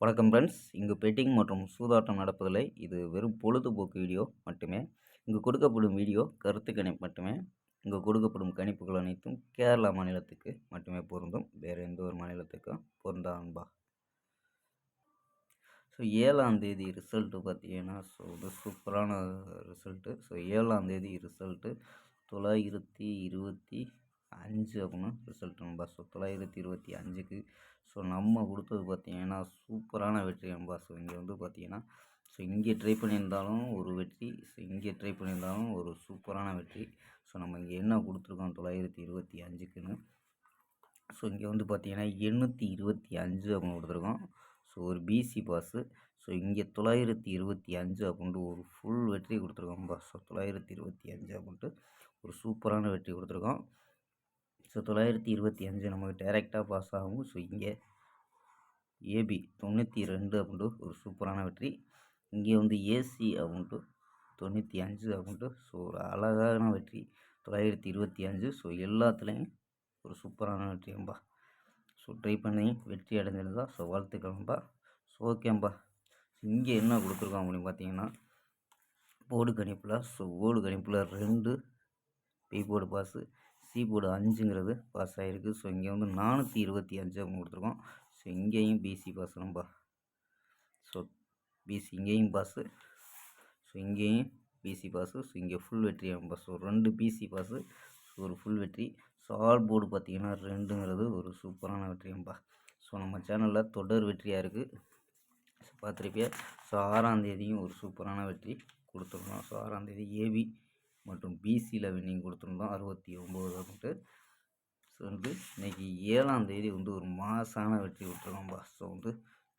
வணக்கம் ஃப்ரெண்ட்ஸ். இங்கு பெட்டிங் மற்றும் சூதாட்டம் நடப்பதில்லை. இது வெறும் பொழுதுபோக்கு வீடியோ மட்டுமே. இங்கு கொடுக்கப்படும் வீடியோ கருத்து கணிப்பு மட்டுமே. இங்கு கொடுக்கப்படும் கணிப்புகள் அனைத்தும் கேரளா மாநிலத்துக்கு மட்டுமே பொருந்தும். வேறு எந்த ஒரு மாநிலத்துக்கும் பொருந்தான்பா. ஸோ 7ஆம் தேதி ரிசல்ட்டு பார்த்தீங்கன்னா சூப்பரான ரிசல்ட்டு. ஸோ 7ஆம் தேதி ரிசல்ட்டு 925 அப்படின்னு ரிசல்ட் நண்பா. ஸோ 925க்கு ஸோ நம்ம கொடுத்தது பார்த்தீங்கன்னா சூப்பரான வெற்றி நண்பா. ஸோ இங்கே பார்த்தீங்கன்னா ஸோ இங்கே ட்ரை பண்ணியிருந்தாலும் ஒரு வெற்றி, ஸோ இங்கே ட்ரை பண்ணியிருந்தாலும் ஒரு சூப்பரான வெற்றி. ஸோ நம்ம இங்கே என்ன கொடுத்துருக்கோம் 925க்குன்னு. ஸோ இங்கே பார்த்தீங்கன்னா 825 அப்படின்னு கொடுத்துருக்கோம். ஸோ ஒரு பிசி பாஸு. ஸோ இங்கே 925 அப்படின்ட்டு ஒரு ஃபுல் வெற்றி கொடுத்துருக்கோம்பா. ஸோ 925 அப்படின்ட்டு ஒரு சூப்பரான வெற்றி கொடுத்துருக்கோம். ஸோ 925 நமக்கு டைரெக்டாக பாஸ் ஆகும். ஸோ இங்கே ஏபி 92 அப்படின்ட்டு ஒரு சூப்பரான வெற்றி. இங்கே ஏசி அப்படின்ட்டு 95 அப்படின்ட்டு ஸோ ஒரு அழகான வெற்றி 925. ஸோ எல்லாத்துலேயும் ஒரு சூப்பரான வெற்றிம்பா. ஸோ ட்ரை பண்ணி வெற்றி அடைஞ்சிருந்தா ஸோ வாழ்த்துக்கள்ம்பா. ஸோ ஓகேம்பா. இங்கே என்ன கொடுத்துருக்கோம் அப்படின்னு பார்த்தீங்கன்னா போர்டு கணிப்பில். ஸோ போர்டு கணிப்பில் 2 B board pass, C board 5ங்கிறது பாஸ் ஆகிருக்கு. ஸோ இங்கே 425 அப்படின்னு கொடுத்துருக்கோம். ஸோ இங்கேயும் பிசி பாஸ் நம்பா. ஸோ பிசி இங்கேயும் பாஸு, ஸோ இங்கேயும் பிசி பாஸு. ஸோ இங்கே ஃபுல் வெற்றி நம்பா. ஸோ 2 பிசி பாஸு, ஸோ ஒரு ஃபுல் வெற்றி. ஸோ ஆல் போர்டு பார்த்திங்கன்னா 2ங்கிறது ஒரு சூப்பரான வெற்றி நம்பா. ஸோ நம்ம சேனலில் தொடர் வெற்றியாக இருக்குது. ஸோ பார்த்துருப்பியா. ஸோ 6ஆம் தேதியும் ஒரு சூப்பரான வெற்றி கொடுத்துருந்தோம். ஸோ 6ஆம் தேதி ஏபி மற்றும் பிசியில் வின்னிங் கொடுத்துருந்தோம் 69 அப்படின்ட்டு. ஸோ இன்றைக்கி 7ஆம் தேதி ஒரு மாசான வெற்றி கொடுத்துருக்கோம்பா. ஸோ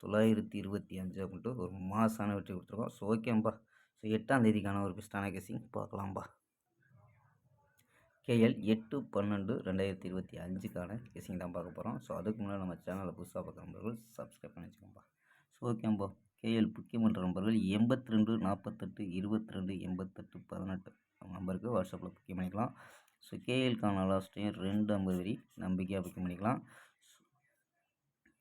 925 அப்படின்ட்டு ஒரு மாசான வெற்றி கொடுத்துருக்கோம். ஸோ ஓகேம்பா. ஸோ 8ஆம் தேதிக்கான ஒரு பெஸ்ட்டான கெஸிங் பார்க்கலாம்பா. கேஎல் 8/12/2025க்கான கெஸிங் தான் பார்க்க போகிறோம். ஸோ அதுக்கு முன்னாடி நம்ம சேனலை புதுசாக பார்க்குற நம்பர்கள் சப்ஸ்கிரைப் பண்ணி வச்சுக்கோம்பா. ஸோ ஓகேம்பா. கேஎல் முக்கியமன்ற நம்பர்கள் 82 48 22 88 18 நம்பருக்கு வாட்ஸ்அப்பில் புக்கிங் பண்ணிக்கலாம். ஸோ கேஎல்கான லாஸ்ட்டையும் 2 ஐம்பது வரி நம்பிக்கையாக புக்கிங் பண்ணிக்கலாம்.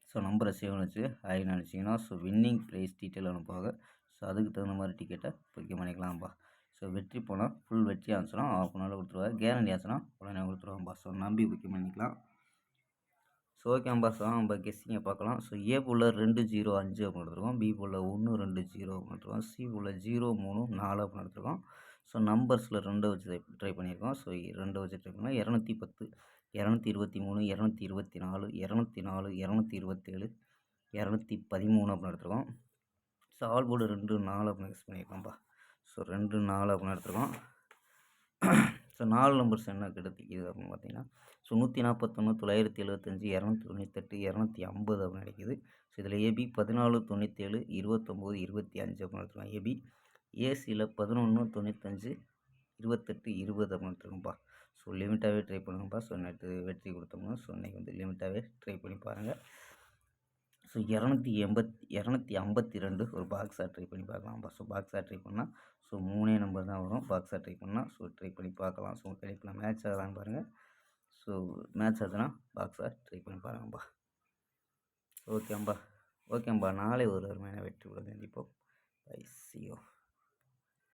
ஸோ நம்பரை சேவ் வச்சு ஆயின்னு நினச்சிங்கன்னா ஸோ வின்னிங் ப்ரைஸ் டீட்டெயில் அனுப்புவாங்க. ஸோ அதுக்கு தகுந்த மாதிரி டிக்கெட்டை புக்கிங் பண்ணிக்கலாம்ப்பா. ஸோ வெற்றி போனால் ஃபுல் வெற்றி ஆச்சுன்னா ஆஃப் அன் ஹவரில் கொடுத்துருவாங்க. கேரண்டி ஆச்சுன்னா உடனே கொடுத்துருவாங்கப்பா. ஸோ நம்பி புக்கிங் பண்ணிக்கலாம். ஸோ ஓகேம்பா. ஸோ நம்ம கெஸ்ஸிங்கை பார்க்கலாம். ஸோ ஏ போல் 205 அப்படின்னு எடுத்துருக்கோம். பி போல் 120 அப்படின்னு எடுத்துருக்கோம். சி போல் 034 அப்படின்னு எடுத்துருக்கோம். ஸோ நம்பர்ஸில் 2 வச்சு ட்ரை பண்ணியிருக்கோம். ஸோ 2 வச்சு ட்ரை பண்ணால் 210 223 224 204 227 213 அப்படின்னு எடுத்துருக்கோம். ஸோ ஆல் போர்டு 2 4 அப்படின்னு யூஸ் பண்ணியிருக்கோம்ப்பா. ஸோ 2 4 அப்படின்னு எடுத்துருக்கோம். ஸோ 4 நம்பர்ஸ் என்ன கிடைக்குது அப்படின்னு பார்த்தீங்கன்னா ஸோ 141 975 298 250 அப்படின்னு கிடைக்குது. ஸோ இதில் ஏபி 14 97 29 25 அப்படின்னு எடுத்துருக்கோம். ஏபி ஏசியில் 11 95 28 20 அப்படின்னு எடுத்துருக்கோம்ப்பா. ஸோ லிமிட்டாகவே ட்ரை பண்ணுங்கப்பா. ஸோ நேற்று வெற்றி கொடுத்தோம்னா ஸோ இன்றைக்கி லிமிட்டாகவே ட்ரை பண்ணி பாருங்கள். ஸோ 252 ஒரு பாக்ஸாக ட்ரை பண்ணி பார்க்கலாம்ப்பா. ஸோ பாக்ஸாக ட்ரை பண்ணால் ஸோ 3 நம்பர் தான் வரும். பாக்ஸாக ட்ரை பண்ணால் ஸோ ட்ரை பண்ணி பார்க்கலாம். ஸோ கணிப்பில் மேட்ச் ஆகலான்னு பாருங்கள். ஸோ மேட்ச் ஆச்சுன்னா பாக்ஸாக ட்ரை பண்ணி பாருங்கப்பா. ஓகேம்பா. நாளை ஒரு அருமையான வெற்றி உடன் சந்திப்போம். Bye, see you.